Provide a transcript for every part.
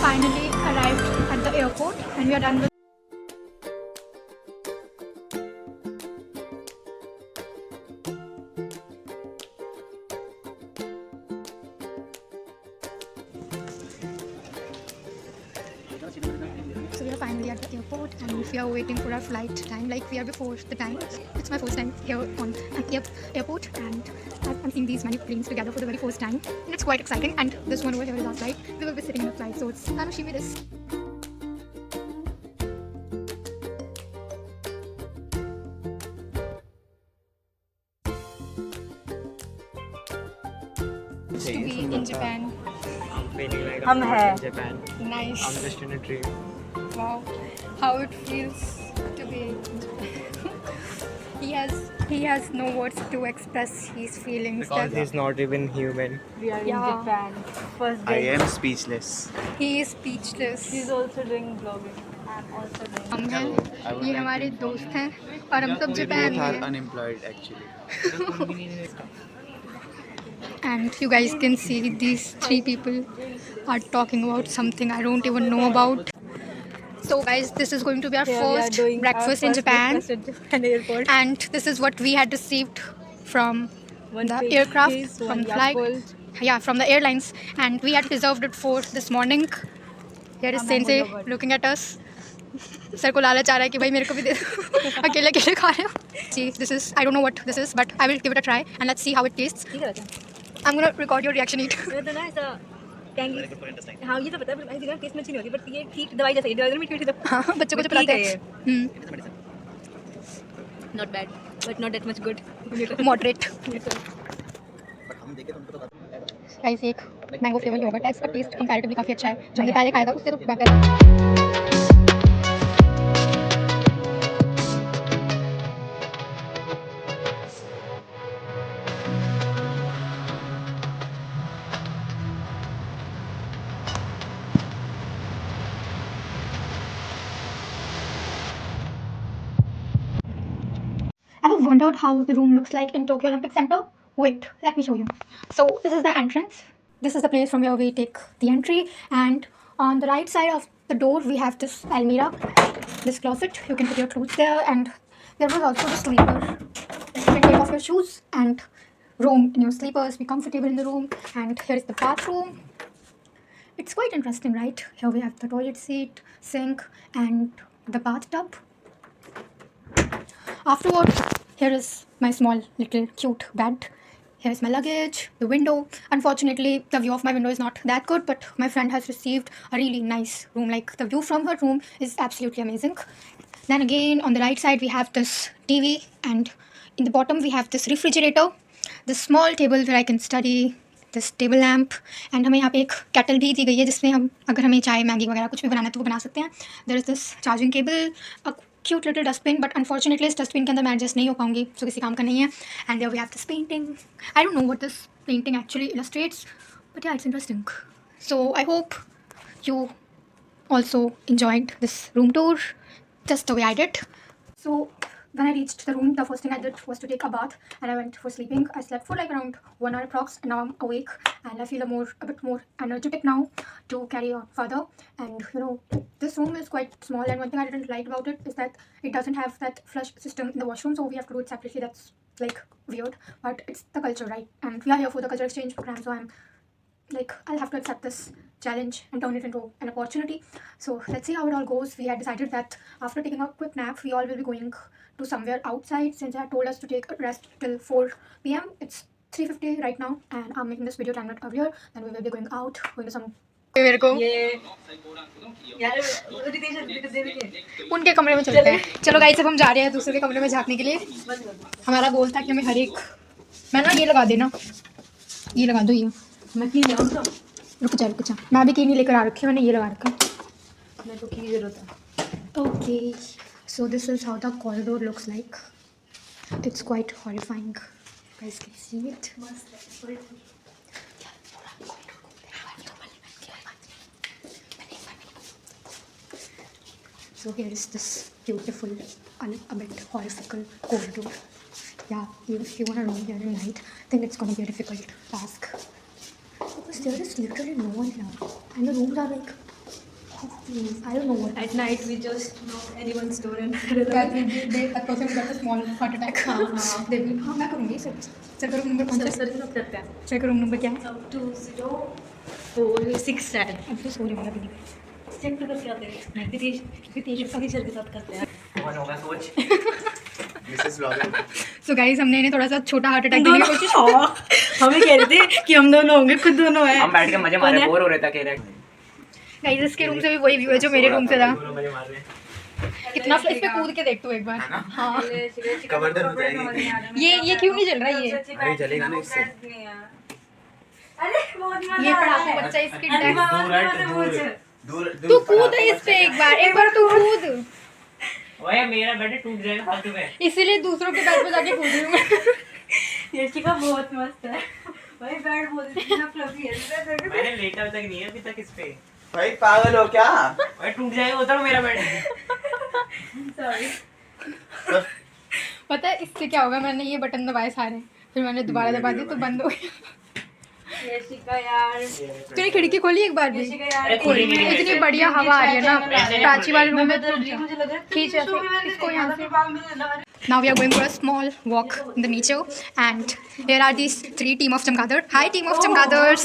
finally arrived at the airport and we are done with. So we are finally at the airport and we are waiting for our flight time. Like we are before the time. It's my first time here on an airport and I'm seeing these many planes together for the very first time. And it's quite exciting. And this one over here is our flight. We will be sitting in the flight. So it's Tanoshimi this. To be in Japan. I'm feeling like हम I'm हैं। not in Japan. Nice. I'm just in a dream. Wow, how it feels to be in Japan. he has no words to express his feelings. Because he's not even human. We are Yeah. in Japan. First I day. am speechless. He is speechless. She's also doing vlogging. I'm also doing. हम हैं, I would ये like हमारे to दोस्त हैं और हम सब We Japan both में are हैं. unemployed actually. And you guys can see these three people are talking about something I don't even know about. So guys, this is going to be our Here we are first doing breakfast our in first Japan. breakfast in Japan airport. And this is what we had received from One the pastries, aircraft, from one the flight, Yakult. yeah, from the airlines, and we had reserved it for this morning. Here is हाँ, mango Sensei yogurt. looking at us. Sir को लालच आ रहा है कि भाई मेरे को भी दे दो अकेले अकेले खा रहे हो. See, this is I don't know what this is, but I will give it a try and let's see how it tastes. ठीक है बच्चा। I'm gonna record your reaction. Eat. ये तो ना ऐसा कैंगी। हाँ ये तो पता है पर ऐसी टेस्ट में अच्छी नहीं होती बट ये ठीक दवाई जैसा है दवाई मीठी मीठी तो हाँ बच्चों को जो ठीक पिलाते है हैं. Not bad but not that much good Moderate. Guys एक मैंगो फ्लेवर योगर्ट है, इसका टेस्ट कंपैरेटिवली काफ़ी अच्छा है. जो ये पहले खाया था उससे तो बेहतर है. Ever wondered how the room looks like in Tokyo Olympic Center? Wait, let me show you. So this is the entrance. This is the place from where we take the entry, and on the right side of the door we have this almirah, this closet. You can put your clothes there, and there was also the sleeper. You can take off your shoes and roam in your sleepers, be comfortable in the room. And here is the bathroom. It's quite interesting, right? Here we have the toilet seat, sink, and the bathtub. Afterwards, here is my small little cute bed. Here is my luggage, the window. Unfortunately, the view of my window is not that good, but my friend has received a really nice room. Like the view from her room is absolutely amazing. Then again, on the right side, we have this TV, and in the bottom, we have this refrigerator, this small table where I can study, this table lamp, and हमें यहाँ पे एक kettle भी दी गई है जिसमें हम अगर हमें चाय मैगी वगैरह कुछ भी बनाना है तो वो बना सकते हैं. There is this charging cable, a cute little dustbin, but unfortunately इस dustbin के अंदर मैं adjust नहीं हो पाऊँगी, जो किसी काम का नहीं है. And there we have this painting. I don't know what this painting actually illustrates, but yeah, it's interesting. So I hope you also enjoyed this room tour just the way I did. So when I reached the room, the first thing I did was to take a bath and I went for sleeping. I slept for like around 1 hour approx, and now I'm awake and I feel a bit more energetic now to carry on further. And you know, this room is quite small, and one thing I didn't like about it is that it doesn't have that flush system in the washroom, so we have to do it separately. That's like weird, but it's the culture, right? And we are here for the culture exchange program, so I'm like, I'll have to accept this challenge and turn it into an opportunity. So let's see how it all goes. We had decided that after taking a quick nap, we all will be going to somewhere outside since I told us to take a rest till 4 p.m. It's 3:50 right now, and I'm making this video time not earlier. Then we will be going out, going to some. मेरे को ये यार रितेश दे दे उनके कमरे में चलते हैं. चलो गाइस, अब हम जा रहे हैं दूसरे के कमरे में झांकने के लिए. हमारा गोल था कि हमें हर एक, मैं ना ये लगा देना, ये लगा दो, ये मैं की ले आऊं तो रुक जा. मैं भी की नहीं लेकर आ रखी, मैंने ये लगा रखा. मेरे को की जरूरत है. Okay, so this is how the corridor looks like. It's quite horrifying. You guys can see it. So here is this beautiful, a bit horrific corridor. Yeah, if you want to roam here at night, then it's going to be a difficult task. Because there is literally no one here. And the rooms are like I don't know what. At night we just knock anyone's door and That will be that person will get a small heart attack. हाँ. They will. हाँ मैं करूँगी sir. Check करो number कौन सा. Sir सब करते हैं. चेक करो नंबर क्या है. 2046 शायद. अब तो सो रही हूँ अभी. चेक तो करके आते हैं. रितेश सर के साथ करते हैं. कौन होगा सोच? Mrs. Vlogger. So guys हमने इन्हें थोड़ा सा छोटा हार्ट अटैक देने की कोशिश. हमें कह रहे थे कि हम दोनों होंगे, खुद दोनों हैं. हम बैठ के मजे मारे, बोर हो रहे थे अकेले। गाइस इसके रूम से भी वही व्यू है जो मेरे रूम से था. दोनों मजे मार रहे हैं। कितना इस पे कूद के देख तू एक बार. हाँ. कमर दर्द हो जाएगी। ये क्यों नहीं चल रहा है ये. अरे चलेगा ना इससे। अरे बहुत मजा ये आ पढ़ा रहा है. के बच्चा इसकी अरे डेथ. बाबा, दूर हट, मुझसे दूर। पूछ. दूर तू कूद इस पे एक बार तू कूद. ओए मेरा बेड टूट जाएगा फालतू में। इसीलिए दूसरों के बेड पे जाके कूद रही हूँ मैं. यशिका बहुत मस्त है भाई. बेड बहुत इतना फ्लफी है. मैंने लेटा तक नहीं है अभी तक इस पे। भाई पागल हो क्या? ओए टूट जाएगा, उतारो मेरा बेड। सॉरी. पता है इससे क्या होगा. मैंने ये बटन दबाए सारे, फिर मैंने दोबारा दबा दी तो बंद हो गया. यशिका यार, तूने खिड़की खोली एक बार भी. यशिका यार, अरे खोली नहीं है। इतनी बढ़िया हवा आ रही है ना प्राची वाले रूम में. मुझे लग रहा है खींच ऐसे इसको यहाँ से. Now we are going for a small walk in the nature, and here are these 3 team of Chamgadar. Hi team of Chamgadars.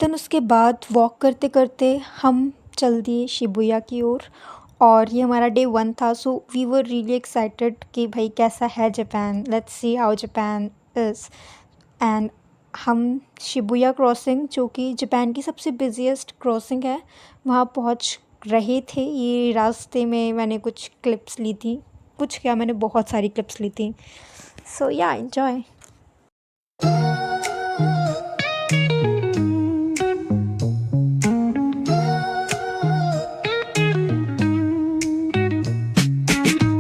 Then उसके बाद वॉक करते करते हम चल दिए शिबुया की ओर. और ये हमारा डे 1 था. So we were really excited कि भाई कैसा है Japan, let's see how Japan is. And हम शिबुया क्रॉसिंग, जो कि जापान की सबसे बिजिएस्ट क्रॉसिंग है, वहाँ पहुँच रहे थे. ये रास्ते में मैंने कुछ क्लिप्स ली थी. कुछ क्या, मैंने बहुत सारी क्लिप्स ली थी. सो या enjoy.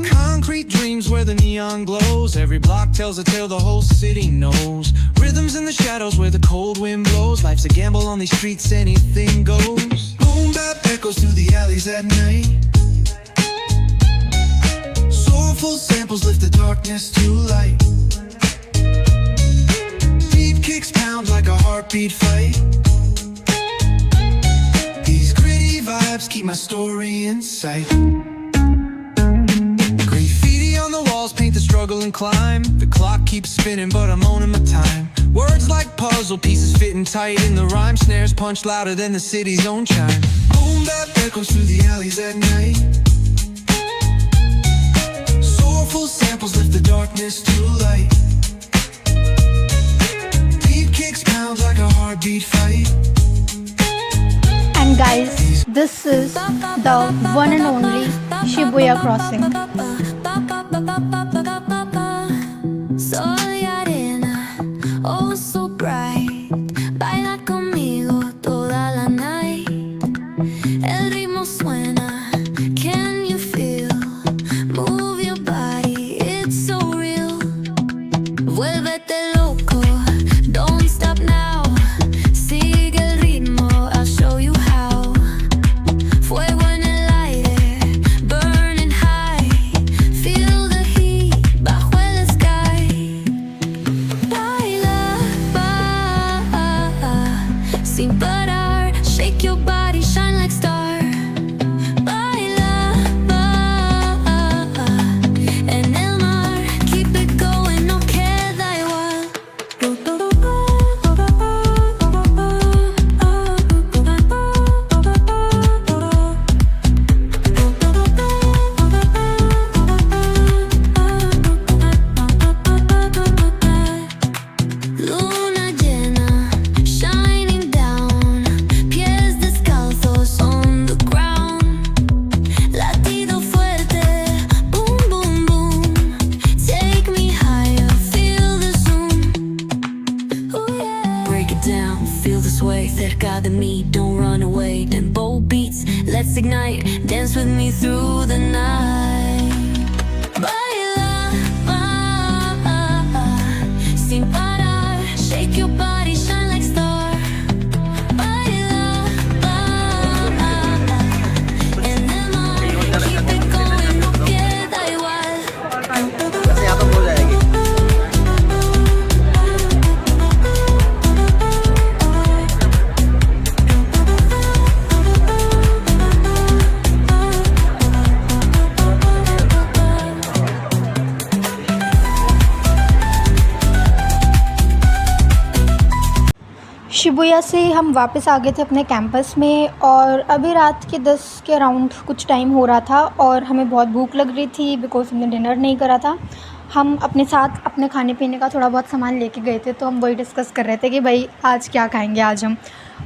Concrete dreams where the neon glows. Every block tells a tale the whole city knows. Rhythms in the shadows where the cold wind blows. Life's a gamble on these streets, anything goes. Boom bap echoes through the alleys at night. Soulful samples lift the darkness to light. Beat kicks pound like a heartbeat fight. These gritty vibes keep my story in sight. Graffiti on the walls paint the struggle and climb. The clock keeps spinning but I'm owning my time. Words like puzzle pieces fitting tight in the rhyme. Snares punch louder than the city's own chime. Boom bap echoes through the alleys at night. Soulful samples lift the darkness to light. Beat kicks pound like a heartbeat fight. And guys, this is the one and only Shibuya crossing. Sol y arena, oh so bright. Baila conmigo toda la night. El ritmo suena, can you feel? Move your body, it's so real. Vuélvete loco, don't stop now. Sigue el ritmo, I'll show you how. Fuego en el aire, burning high. Feel the heat bajo el sky. Baila, sin parar. Shake your body, shine like star. Dance with me through the night. Baila, sin parar. Shake your body, shine like star. Baila, en el mar. Keep it going, no queda igual. वैसे यहाँ तो हो जाएगी Shibuya से हम वापस आ गए थे अपने कैंपस में और अभी रात के 10 के अराउंड कुछ टाइम हो रहा था और हमें बहुत भूख लग रही थी बिकॉज हमने डिनर नहीं करा था। हम अपने साथ अपने खाने पीने का थोड़ा बहुत सामान लेके गए थे, तो हम वही डिस्कस कर रहे थे कि भाई आज क्या खाएंगे आज हम।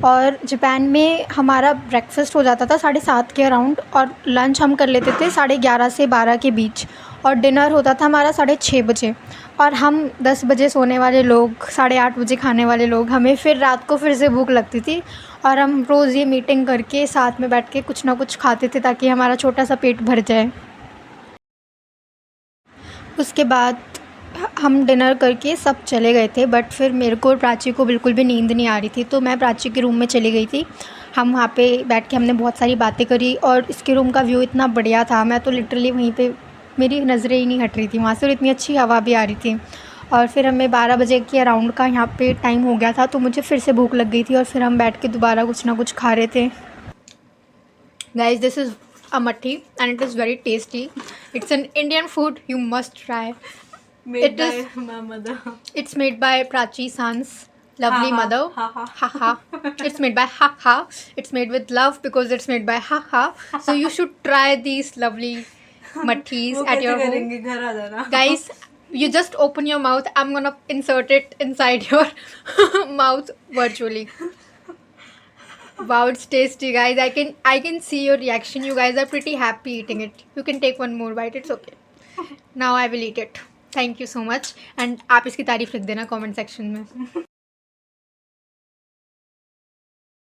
और जापान में हमारा ब्रेकफास्ट हो जाता था 7:30 के अराउंड और लंच हम कर लेते थे 11:30 से 12 के बीच और डिनर होता था हमारा 6:30 बजे। और हम 10 बजे सोने वाले लोग, 8:30 बजे खाने वाले लोग, हमें फिर रात को फिर से भूख लगती थी और हम रोज़ ये मीटिंग करके साथ में बैठ के कुछ ना कुछ खाते थे ताकि हमारा छोटा सा पेट भर जाए। उसके बाद हम डिनर करके सब चले गए थे, बट फिर मेरे को और प्राची को बिल्कुल भी नींद नहीं आ रही थी, तो मैं प्राची के रूम में चली गई थी। हम वहाँ पे बैठ के हमने बहुत सारी बातें करी और इसके रूम का व्यू इतना बढ़िया था, मैं तो लिटरली वहीं पे मेरी नज़रें ही नहीं हट रही थी वहाँ से और इतनी अच्छी हवा भी आ रही थी। और फिर हमें 12 बजे के अराउंड का यहाँ पे टाइम हो गया था, तो मुझे फिर से भूख लग गई थी और फिर हम बैठ के दोबारा कुछ ना कुछ खा रहे थे। Guys, this is a matti and it is very tasty. It's an Indian food, you must try. Made It is- by my mother. It's made by Prachi San's lovely Ha, ha, mother. ha, ha. Ha ha. It's made by Ha ha. It's made with love because it's made by Ha ha. So you should try these lovely mattis वो at your कैसे home. करेंगे, घर आ जाना। Guys, you just open your mouth. I'm gonna insert it inside your mouth virtually. Wow, it's tasty, guys. I can see your reaction. You guys are pretty happy eating it. You can take one more bite. It's okay. Now I will eat it. Thank you so much. And आप इसकी तारीफ लिख देना comment section में.